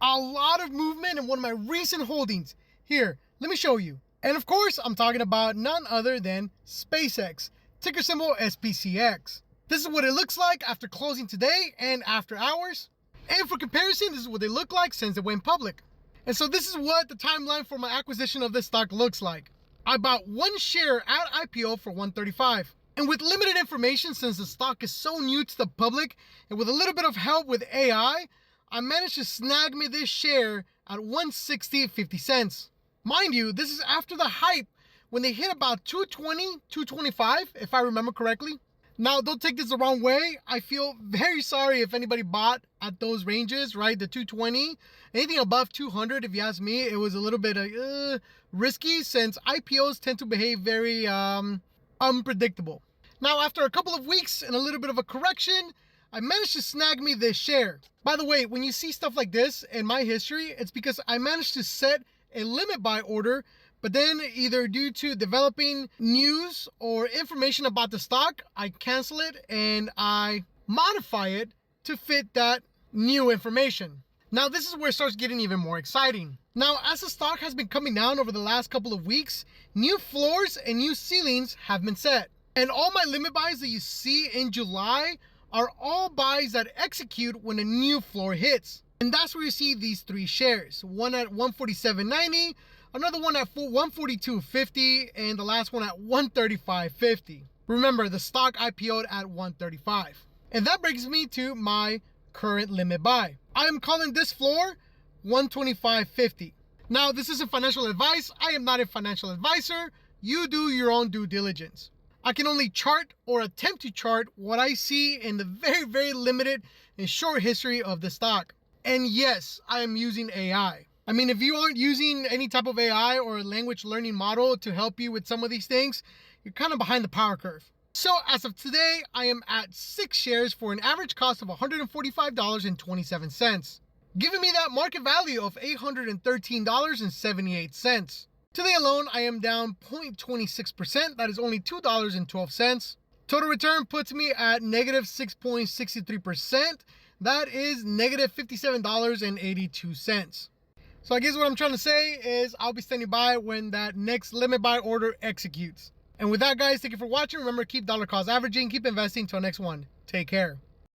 a lot of movement in one of my recent holdings. Here, let me show you. And of course, I'm talking about none other than SpaceX, ticker symbol SPCX. This is what it looks like after closing today and after hours. And for comparison, this is what they look like since it went public. And so this is what the timeline for my acquisition of this stock looks like. I bought one share at IPO for $135. And with limited information, since the stock is so new to the public, and with a little bit of help with AI, I managed to snag me this share at $160.50. Mind you, this is after the hype when they hit about $220, $225, if I remember correctly. Now, don't take this the wrong way. I feel very sorry if anybody bought at those ranges, right? The 220, anything above 200, if you ask me, it was a little bit risky since IPOs tend to behave very unpredictable. Now, after a couple of weeks and a little bit of a correction, I managed to snag me this share. By the way, when you see stuff like this in my history, it's because I managed to set a limit buy order, but then either due to developing news or information about the stock, I cancel it and I modify it to fit that new information. Now, this is where it starts getting even more exciting. Now, as the stock has been coming down over the last couple of weeks, new floors and new ceilings have been set. And all my limit buys that you see in July are all buys that execute when a new floor hits. And that's where you see these three shares. One at $147.90, another one at $142.50, and the last one at $135.50. Remember, the stock IPO'd at $135. And that brings me to my current limit buy. I am calling this floor $125.50. Now, this isn't financial advice. I am not a financial advisor. You do your own due diligence. I can only chart or attempt to chart what I see in the very, very limited and short history of the stock. And yes, I am using AI. I mean, if you aren't using any type of AI or language learning model to help you with some of these things, you're kind of behind the power curve. So as of today, I am at 6 shares for an average cost of $145.27, giving me that market value of $813.78. Today alone, I am down 0.26%. That is only $2.12. Total return puts me at negative 6.63%. That is negative $57.82. So I guess what I'm trying to say is I'll be standing by when that next limit buy order executes. And with that, guys, thank you for watching. Remember, keep dollar cost averaging, keep investing. Till next one. Take care.